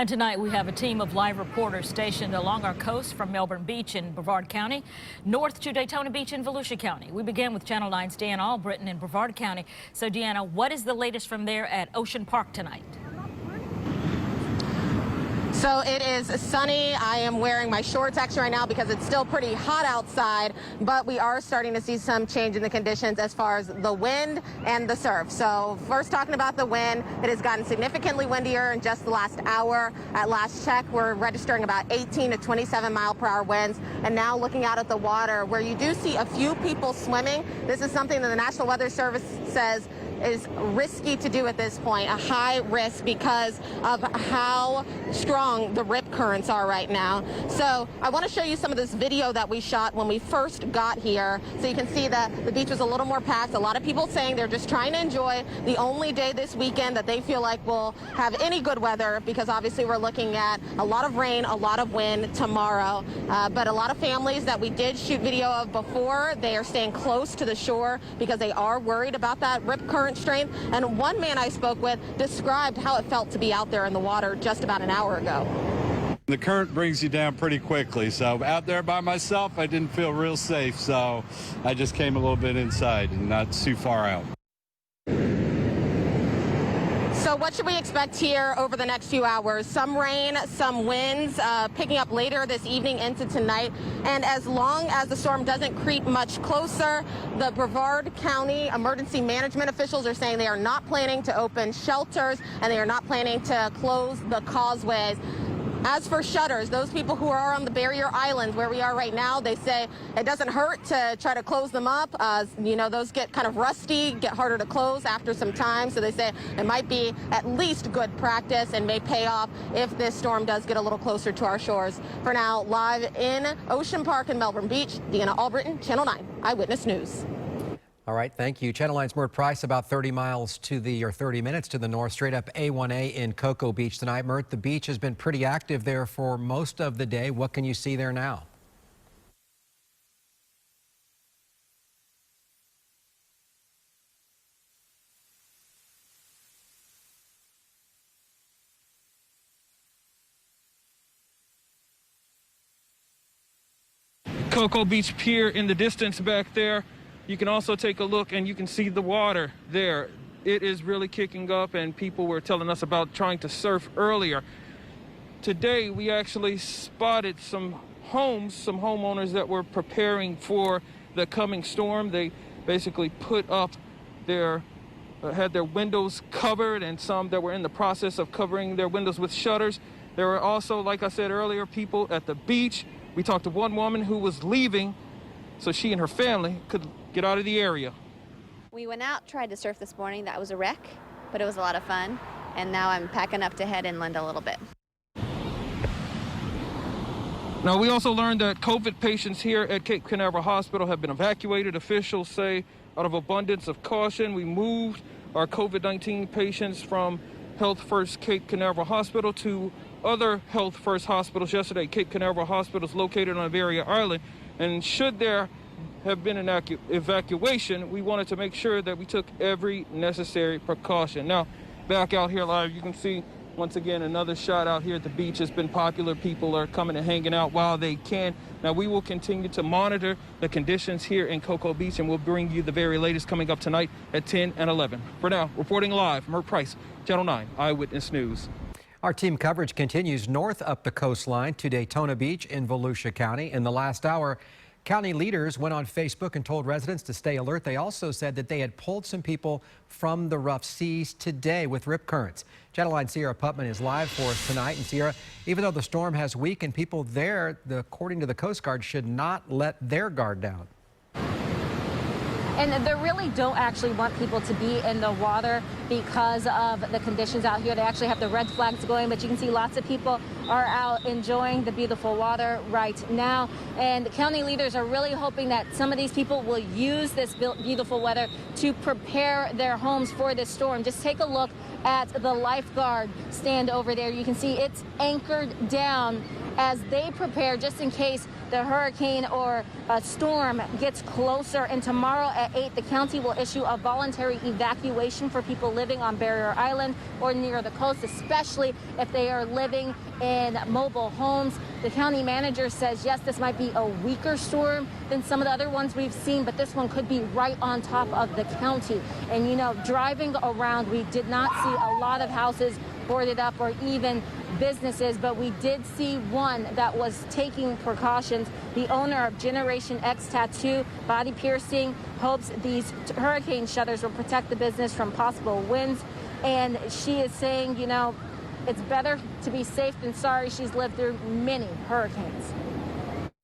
And tonight we have a team of live reporters stationed along our coast from Melbourne Beach in Brevard County, north to Daytona Beach in Volusia County. We begin with Channel 9's Deanna Albritton in Brevard County. So Deanna, what is the latest from there at Ocean Park tonight? So it is sunny. I am wearing my shorts actually right now because it's still pretty hot outside, but we are starting to see some change in the conditions as far as the wind and the surf. So first talking about the wind, it has gotten significantly windier in just the last hour. At last check, we're registering about 18 to 27 mile per hour winds. And now looking out at the water where you do see a few people swimming. This is something that the National Weather Service says is risky to do at this point, a high risk because of how strong the rip currents are right now. So I want to show you some of this video that we shot when we first got here. So you can see that the beach was a little more packed. A lot of people saying they're just trying to enjoy the only day this weekend that they feel like will have any good weather, because obviously we're looking at a lot of rain, a lot of wind tomorrow. But a lot of families that we did shoot video of before, they are staying close to the shore because they are worried about that rip current strength. And one man I spoke with described how it felt to be out there in the water just about an hour ago. The current brings you down pretty quickly, so out there by myself I didn't feel real safe, so I just came a little bit inside and not too far out. So what should we expect here over the next few hours? Some rain, some winds picking up later this evening into tonight. And as long as the storm doesn't creep much closer, the Brevard County emergency management officials are saying they are not planning to open shelters and they are not planning to close the causeways. As for shutters, those people who are on the barrier islands where we are right now, they say it doesn't hurt to try to close them up. You know, those get kind of rusty, get harder to close after some time. So they say it might be at least good practice and may pay off if this storm does get a little closer to our shores. For now, live in Ocean Park in Melbourne Beach, Deanna Albritton, Channel 9 Eyewitness News. All right, thank you. Channel 9's Mert Price, about 30 minutes to the north, straight up A1A in Cocoa Beach tonight. Mert, the beach has been pretty active there for most of the day. What can you see there now? Cocoa Beach Pier in the distance back there. You can also take a look and you can see the water there. It is really kicking up, and people were telling us about trying to surf earlier. Today we actually spotted some homes, some homeowners that were preparing for the coming storm. They basically put up had their windows covered, and some that were in the process of covering their windows with shutters. There were also, like I said earlier, people at the beach. We talked to one woman who was leaving so she and her family could get out of the area. We went out, tried to surf this morning. That was a wreck, but it was a lot of fun. And now I'm packing up to head inland a little bit. Now, we also learned that COVID patients here at Cape Canaveral Hospital have been evacuated. Officials say out of abundance of caution, we moved our COVID-19 patients from Health First Cape Canaveral Hospital to other Health First hospitals yesterday. Cape Canaveral Hospital is located on a barrier island, and should there have been an evacuation, we wanted to make sure that we took every necessary precaution. Now, back out here live, you can see once again another shot out here at the beach. Has been popular. People are coming and hanging out while they can. Now, we will continue to monitor the conditions here in Cocoa Beach, and we'll bring you the very latest coming up tonight at 10 and 11. For now, reporting live, Mert Price, Channel 9 Eyewitness News. Our team coverage continues north up the coastline to Daytona Beach in Volusia County. In the last hour, county leaders went on Facebook and told residents to stay alert. They also said that they had pulled some people from the rough seas today with rip currents. Channel 9's Sierra Putman is live for us tonight. And Sierra, even though the storm has weakened, people there, according to the Coast Guard, should not let their guard down. And they really don't actually want people to be in the water because of the conditions out here. They actually have the red flags going, but you can see lots of people are out enjoying the beautiful water right now. And county leaders are really hoping that some of these people will use this beautiful weather to prepare their homes for this storm. Just take a look at the lifeguard stand over there. You can see it's anchored down as they prepare just in case the hurricane or a storm gets closer. And tomorrow at at 8, the county will issue a voluntary evacuation for people living on Barrier Island or near the coast, especially if they are living in mobile homes. The county manager says, yes, this might be a weaker storm than some of the other ones we've seen, but this one could be right on top of the county. And, you know, driving around, we did not see a lot of houses boarded up or even businesses, but we did see one that was taking precautions. The owner of Generation X Tattoo Body Piercing hopes these hurricane shutters will protect the business from possible winds. And she is saying, you know, it's better to be safe than sorry. She's lived through many hurricanes.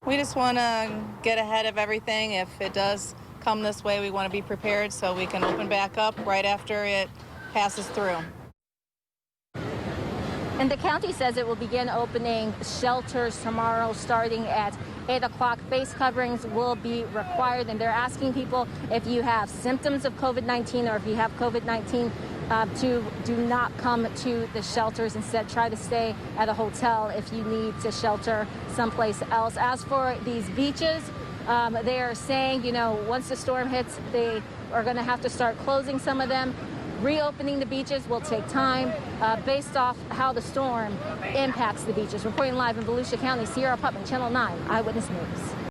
We just want to get ahead of everything. If it does come this way, we want to be prepared so we can open back up right after it passes through. And the county says it will begin opening shelters tomorrow starting at 8 o'clock. Face coverings will be required, and they're asking people if you have symptoms of COVID-19 or if you have COVID-19 to do not come to the shelters. Instead, try to stay at a hotel if you need to shelter someplace else. As for these beaches, they are saying, you know, once the storm hits, they are going to have to start closing some of them. Reopening the beaches will take time based off how the storm impacts the beaches. Reporting live in Volusia County, Sierra Putman, Channel 9 Eyewitness News.